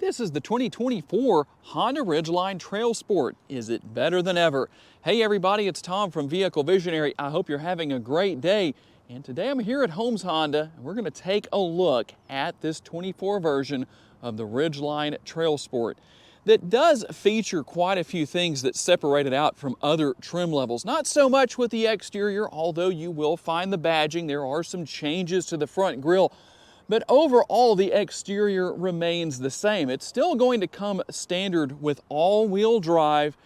This is the 2024 Honda Ridgeline TrailSport. Is it better than ever? Hey everybody, it's Tom from Vehicle Visionary. I hope you're having a great day. And today I'm here at Holmes Honda, and we're going to take a look at this 24 version of the Ridgeline TrailSport that does feature quite a few things that separate it out from other trim levels. Not so much with the exterior, although you will find the badging. There are some changes to the front grille. But overall, the exterior remains the same. It's still going to come standard with all-wheel drive,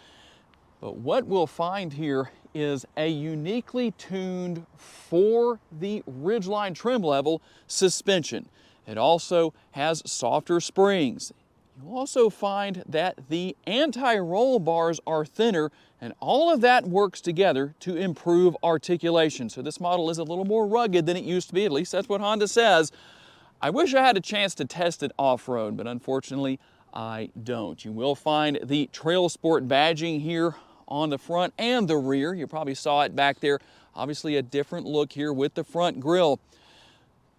but what we'll find here is a uniquely tuned for the Ridgeline trim level suspension. It also has softer springs. You'll also find that the anti-roll bars are thinner, and all of that works together to improve articulation. So this model is a little more rugged than it used to be, at least that's what Honda says. I wish I had a chance to test it off-road, but unfortunately I don't. You will find the TrailSport badging here on the front and the rear. You probably saw it back there. Obviously a different look here with the front grille.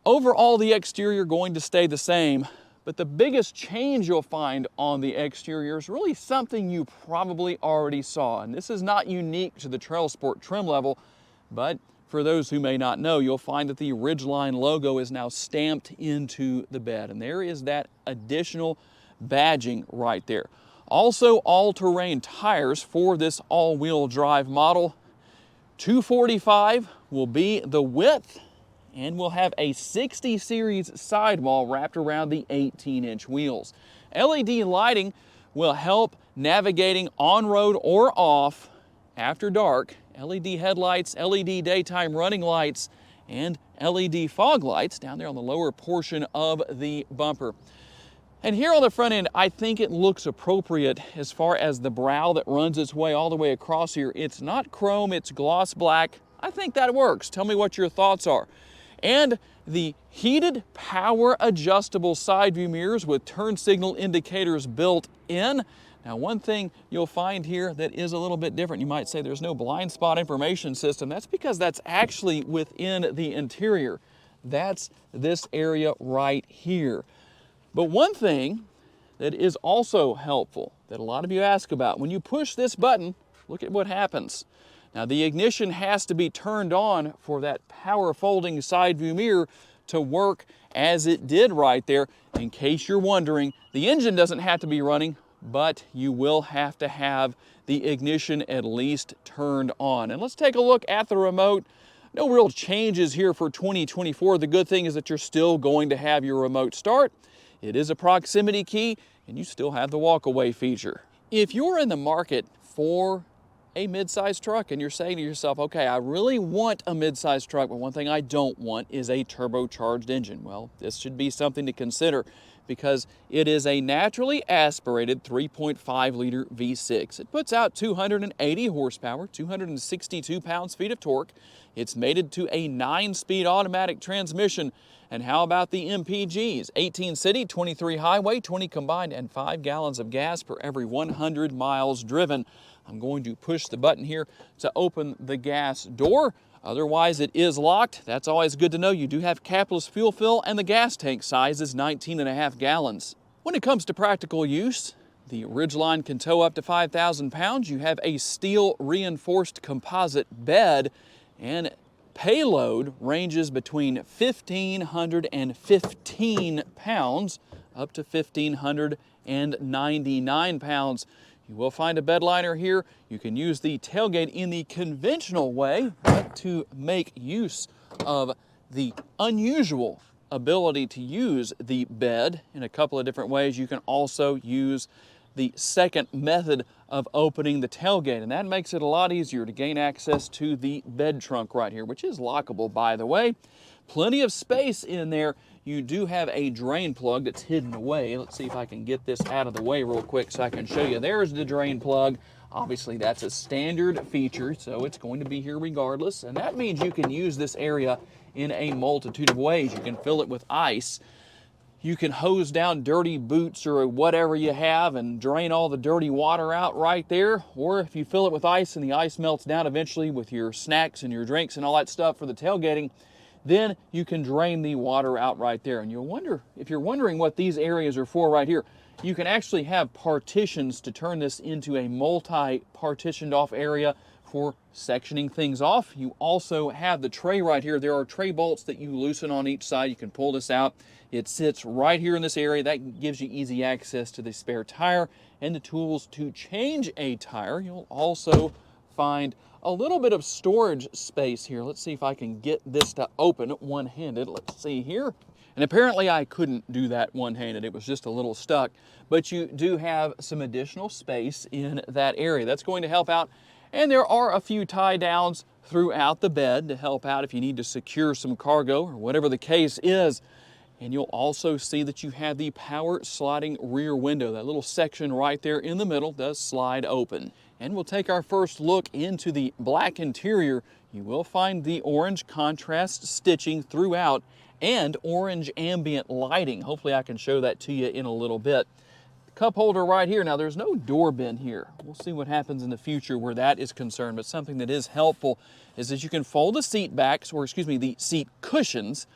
Overall, the exterior going to stay the same, but the biggest change you'll find on the exterior is really something you probably already saw. And this is not unique to the TrailSport trim level, but for those who may not know, you'll find that the Ridgeline logo is now stamped into the bed, and there is that additional badging right there. Also, all-terrain tires for this all-wheel drive model. 245 will be the width, and we'll have a 60 series sidewall wrapped around the 18-inch wheels. LED lighting will help navigating on-road or off after dark. LED headlights, LED daytime running lights, and LED fog lights down there on the lower portion of the bumper. And here on the front end, I think it looks appropriate as far as the brow that runs its way all the way across here. It's not chrome, it's gloss black. I think that works. Tell me what your thoughts are. And the heated power adjustable side view mirrors with turn signal indicators built in. Now, one thing you'll find here that is a little bit different, you might say there's no blind spot information system. That's because that's actually within the interior. That's this area right here. But one thing that is also helpful that a lot of you ask about, when you push this button, look at what happens. Now, the ignition has to be turned on for that power folding side view mirror to work as it did right there. In case you're wondering, the engine doesn't have to be running, but you will have to have the ignition at least turned on. And let's take a look at the remote. No real changes here for 2024. The good thing is that you're still going to have your remote start. It is a proximity key, and you still have the walk-away feature. If you're in the market for a mid-size truck and you're saying to yourself, okay, I really want a mid-size truck, but one thing I don't want is a turbocharged engine. Well, this should be something to consider, because it is a naturally aspirated 3.5 liter V6. It puts out 280 horsepower, 262 pounds-feet of torque. It's mated to a 9-speed automatic transmission. And how about the MPGs? 18 city, 23 highway, 20 combined, and 5 gallons of gas per every 100 miles driven. I'm going to push the button here to open the gas door. Otherwise, it is locked. That's always good to know. You do have capless fuel fill, and the gas tank size is 19.5 gallons. When it comes to practical use, the Ridgeline can tow up to 5,000 pounds. You have a steel reinforced composite bed, and payload ranges between 1,515 pounds up to 1,599 pounds. You will find a bed liner here. You can use the tailgate in the conventional way, but to make use of the unusual ability to use the bed in a couple of different ways, you can also use the second method of opening the tailgate, and that makes it a lot easier to gain access to the bed trunk right here, which is lockable, by the way. Plenty of space in there. You do have a drain plug that's hidden away. Let's see if I can get this out of the way real quick so I can show you. There's the drain plug. Obviously, that's a standard feature, so it's going to be here regardless, and that means you can use this area in a multitude of ways. You can fill it with ice. You can hose down dirty boots or whatever you have and drain all the dirty water out right there. Or if you fill it with ice and the ice melts down eventually with your snacks and your drinks and all that stuff for the tailgating, then you can drain the water out right there. And you'll wonder, if you're wondering what these areas are for right here, You can actually have partitions to turn this into a multi-partitioned off area for sectioning things off. You also have the tray right here. There are tray bolts that you loosen on each side. You can pull this out. It sits right here in this area. That gives you easy access to the spare tire and the tools to change a tire. You'll also find a little bit of storage space here. Let's see if I can get this to open one-handed. Let's see here. And apparently I couldn't do that one-handed. It was just a little stuck. But you do have some additional space in that area. That's going to help out. And there are a few tie downs throughout the bed to help out if you need to secure some cargo or whatever the case is. And you'll also see that you have the power sliding rear window. That little section right there in the middle does slide open. And we'll take our first look into the black interior. You will find the orange contrast stitching throughout and orange ambient lighting. Hopefully I can show that to you in a little bit. Cup holder right here. Now there's no door bin here. We'll see what happens in the future where that is concerned, but something that is helpful is that you can fold the seat backs, or excuse me, the seat cushions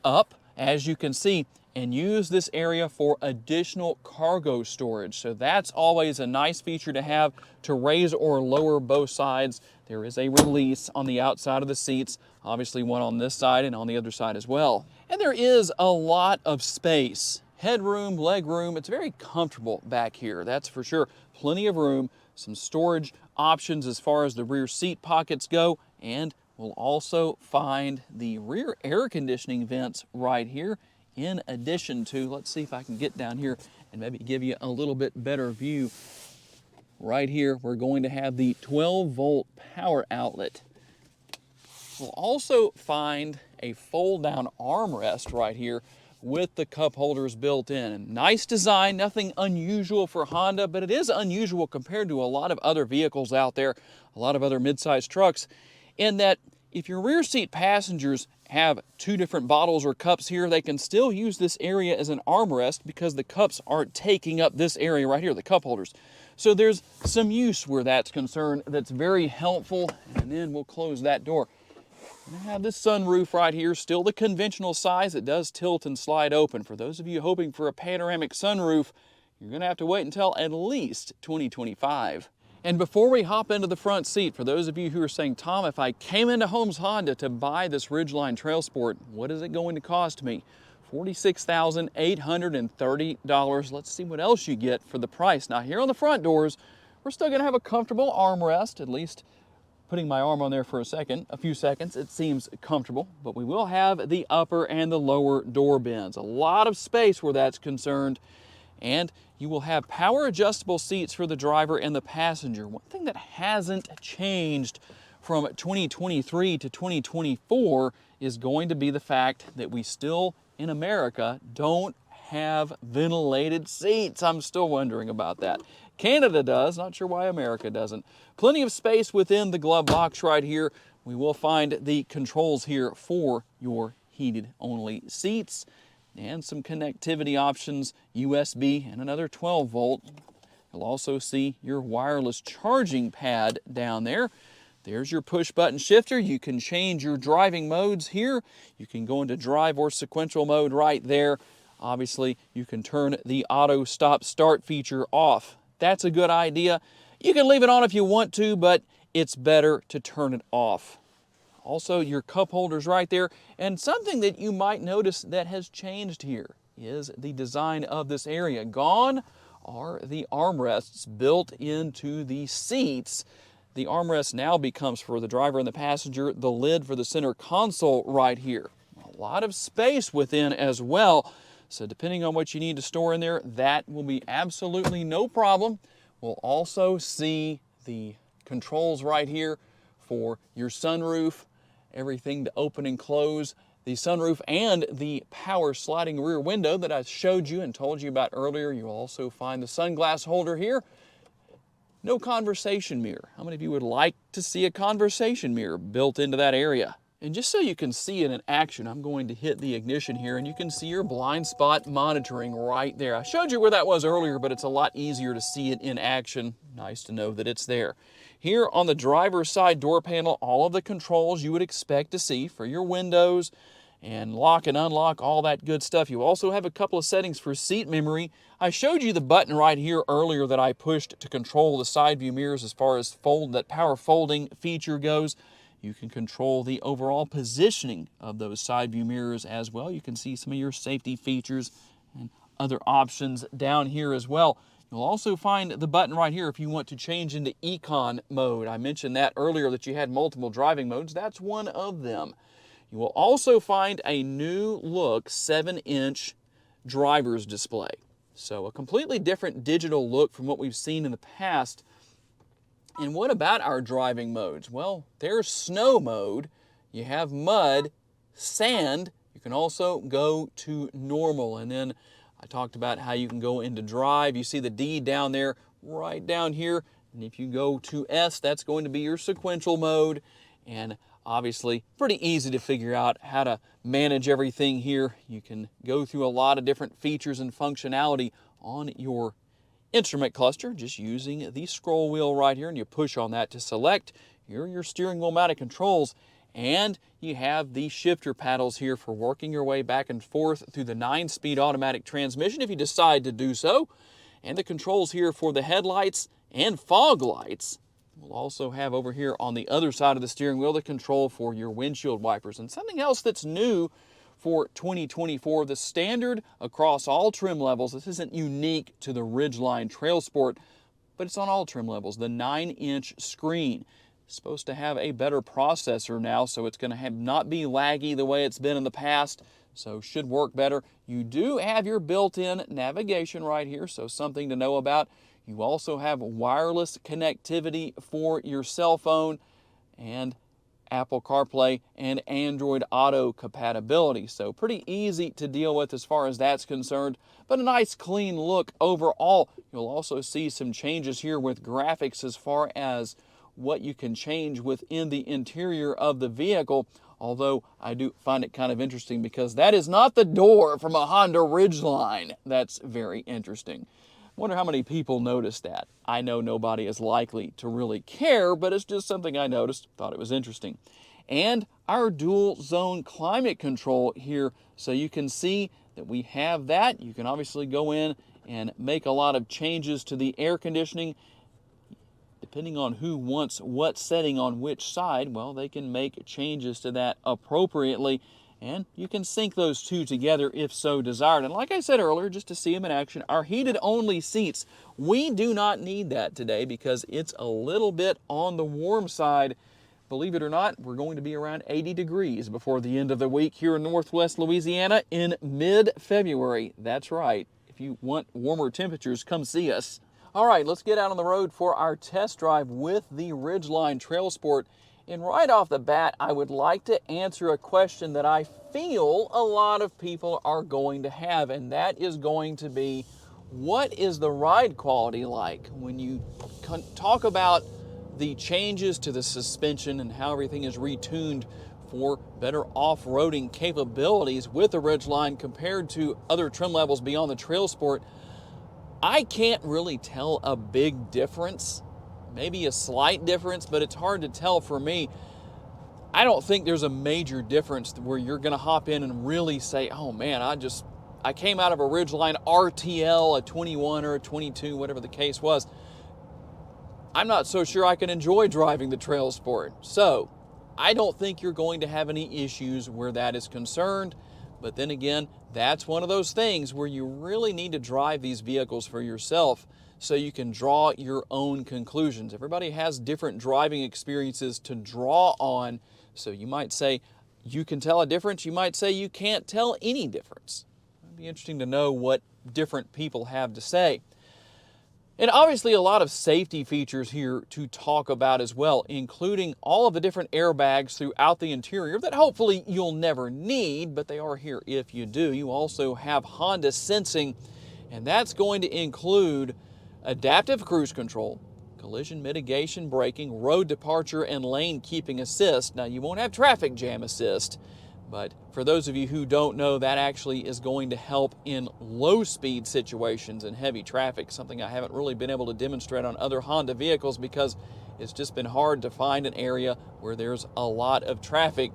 up, as you can see, and use this area for additional cargo storage. So that's always a nice feature to have, to raise or lower both sides. There is a release on the outside of the seats, obviously one on this side and on the other side as well. And there is a lot of space. Headroom, legroom, it's very comfortable back here, that's for sure. Plenty of room, some storage options as far as the rear seat pockets go, and we'll also find the rear air conditioning vents right here, in addition to, let's see if I can get down here and maybe give you a little bit better view. Right here, we're going to have the 12-volt power outlet. We'll also find a fold-down armrest right here with the cup holders built in. Nice design, nothing unusual for Honda, but it is unusual compared to a lot of other vehicles out there, a lot of other mid-sized trucks, in that if your rear seat passengers have two different bottles or cups here, they can still use this area as an armrest because the cups aren't taking up this area right here, the cup holders. So there's some use where that's concerned that's very helpful. And then we'll close that door. I have this sunroof right here, still the conventional size. It does tilt and slide open. For those of you hoping for a panoramic sunroof, you're going to have to wait until at least 2025. And before we hop into the front seat, for those of you who are saying, Tom, if I came into Holmes Honda to buy this Ridgeline TrailSport, what is it going to cost me? $46,830. Let's see what else you get for the price. Now here on the front doors, we're still going to have a comfortable armrest, at least putting my arm on there for a few seconds, it seems comfortable, but we will have the upper and the lower door bins. A lot of space where that's concerned, and you will have power adjustable seats for the driver and the passenger. One thing that hasn't changed from 2023 to 2024 is going to be the fact that we still, in America, don't have ventilated seats. I'm still wondering about that. Canada does, not sure why America doesn't. Plenty of space within the glove box right here. We will find the controls here for your heated only seats and some connectivity options, USB and another 12 volt. You'll also see your wireless charging pad down there. There's your push button shifter. You can change your driving modes here. You can go into drive or sequential mode right there. Obviously, you can turn the auto stop start feature off. That's a good idea. You can leave it on if you want to, but it's better to turn it off. Also, your cup holders right there. And something that you might notice that has changed here is the design of this area. Gone are the armrests built into the seats. The armrest now becomes, for the driver and the passenger, the lid for the center console right here. A lot of space within as well. So depending on what you need to store in there, that will be absolutely no problem. We'll also see the controls right here for your sunroof, everything to open and close the sunroof, and the power sliding rear window that I showed you and told you about earlier. You'll also find the sunglass holder here. No conversation mirror. How many of you would like to see a conversation mirror built into that area? And just so you can see it in action, I'm going to hit the ignition here and you can see your blind spot monitoring right there. I showed you where that was earlier, but it's a lot easier to see it in action. Nice to know that it's there. Here on the driver's side door panel, all of the controls you would expect to see for your windows and lock and unlock, all that good stuff. You also have a couple of settings for seat memory. I showed you the button right here earlier that I pushed to control the side view mirrors as far as that power folding feature goes. You can control the overall positioning of those side view mirrors as well. You can see some of your safety features and other options down here as well. You'll also find the button right here if you want to change into Econ mode. I mentioned that earlier that you had multiple driving modes. That's one of them. You will also find a new look 7-inch driver's display. So a completely different digital look from what we've seen in the past. And what about our driving modes? Well, there's snow mode. You have mud, sand. You can also go to normal. And then I talked about how you can go into drive. You see the D down there, right down here. And if you go to S, that's going to be your sequential mode. And obviously, pretty easy to figure out how to manage everything here. You can go through a lot of different features and functionality on your instrument cluster just using the scroll wheel right here, and you push on that to select your steering wheel mounted controls. And you have the shifter paddles here for working your way back and forth through the 9-speed automatic transmission if you decide to do so. And the controls here for the headlights and fog lights. We'll also have over here on the other side of the steering wheel the control for your windshield wipers. And something else that's new for 2024, the standard across all trim levels. This isn't unique to the Ridgeline TrailSport, but it's on all trim levels. The 9-inch screen is supposed to have a better processor now, so it's going to not be laggy the way it's been in the past, so should work better. You do have your built-in navigation right here, so something to know about. You also have wireless connectivity for your cell phone and Apple CarPlay and Android Auto compatibility. So pretty easy to deal with as far as that's concerned, but a nice clean look overall. You'll also see some changes here with graphics as far as what you can change within the interior of the vehicle. Although I do find it kind of interesting because that is not the door from a Honda Ridgeline. That's very interesting. Wonder how many people noticed that. I know nobody is likely to really care, but it's just something I noticed, thought it was interesting. And our dual zone climate control here, so you can see that we have that. You can obviously go in and make a lot of changes to the air conditioning. Depending on who wants what setting on which side, well, they can make changes to that appropriately. And you can sync those two together if so desired. And like I said earlier, just to see them in action, our heated only seats, we do not need that today because it's a little bit on the warm side. Believe it or not, we're going to be around 80 degrees before the end of the week here in Northwest Louisiana in mid-February. That's right. If you want warmer temperatures, come see us. All right, let's get out on the road for our test drive with the Ridgeline TrailSport. And right off the bat, I would like to answer a question that I feel a lot of people are going to have, and that is going to be, what is the ride quality like? When you talk about the changes to the suspension and how everything is retuned for better off-roading capabilities with the Ridgeline compared to other trim levels beyond the TrailSport, I can't really tell a big difference. Maybe a slight difference, but it's hard to tell for me. I don't think there's a major difference where you're going to hop in and really say, oh man, I came out of a Ridgeline RTL, a 21 or a 22, whatever the case was. I'm not so sure I can enjoy driving the TrailSport. So I don't think you're going to have any issues where that is concerned. But then again, that's one of those things where you really need to drive these vehicles for yourself so you can draw your own conclusions. Everybody has different driving experiences to draw on. So you might say you can tell a difference. You might say you can't tell any difference. It'd be interesting to know what different people have to say. And obviously a lot of safety features here to talk about as well, including all of the different airbags throughout the interior that hopefully you'll never need, but they are here if you do. You also have Honda sensing, and that's going to include adaptive cruise control, collision mitigation braking, road departure, and lane keeping assist. Now, you won't have traffic jam assist, but for those of you who don't know, that actually is going to help in low-speed situations and heavy traffic, something I haven't really been able to demonstrate on other Honda vehicles because it's just been hard to find an area where there's a lot of traffic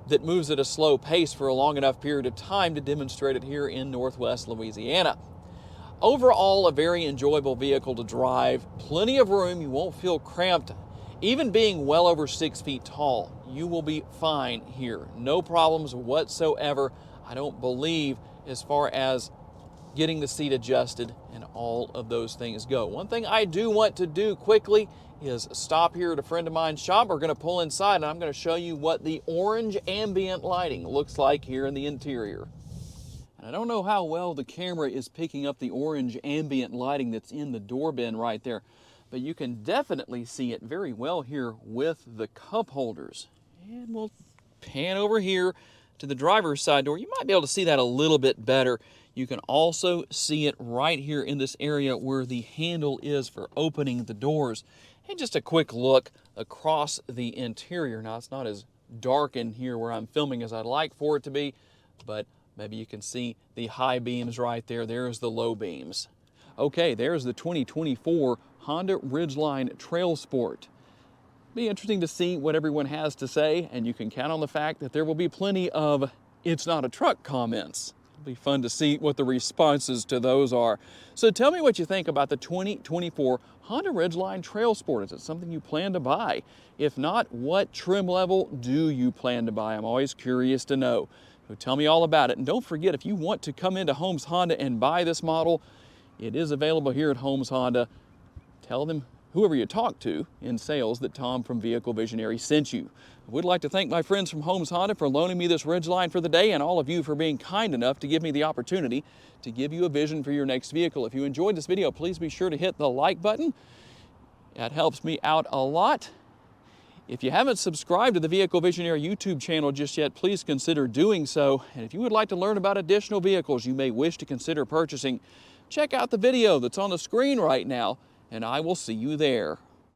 that moves at a slow pace for a long enough period of time to demonstrate it here in Northwest Louisiana. Overall, a very enjoyable vehicle to drive, plenty of room, you won't feel cramped. Even being well over 6 feet tall, you will be fine here. No problems whatsoever, I don't believe, as far as getting the seat adjusted and all of those things go. One thing I do want to do quickly is stop here at a friend of mine's shop. We're going to pull inside and I'm going to show you what the orange ambient lighting looks like here in the interior. And I don't know how well the camera is picking up the orange ambient lighting that's in the door bin right there, but you can definitely see it very well here with the cup holders. And we'll pan over here to the driver's side door. You might be able to see that a little bit better. You can also see it right here in this area where the handle is for opening the doors. And just a quick look across the interior. Now, it's not as dark in here where I'm filming as I'd like for it to be, but maybe you can see the high beams right there. There's the low beams. Okay, there's the 2024 Honda Ridgeline TrailSport. Be interesting to see what everyone has to say, and you can count on the fact that there will be plenty of "it's not a truck" comments. It'll be fun to see what the responses to those are. So tell me what you think about the 2024 Honda Ridgeline TrailSport. Is it something you plan to buy? If not, what trim level do you plan to buy? I'm always curious to know. So tell me all about it. And don't forget, if you want to come into Holmes Honda and buy this model, it is available here at Holmes Honda. Tell them, whoever you talk to in sales, that Tom from Vehicle Visionary sent you. I would like to thank my friends from Holmes Honda for loaning me this Ridgeline for the day, and all of you for being kind enough to give me the opportunity to give you a vision for your next vehicle. If you enjoyed this video, please be sure to hit the like button. That helps me out a lot. If you haven't subscribed to the Vehicle Visionary YouTube channel just yet, please consider doing so. And if you would like to learn about additional vehicles you may wish to consider purchasing, check out the video that's on the screen right now, and I will see you there.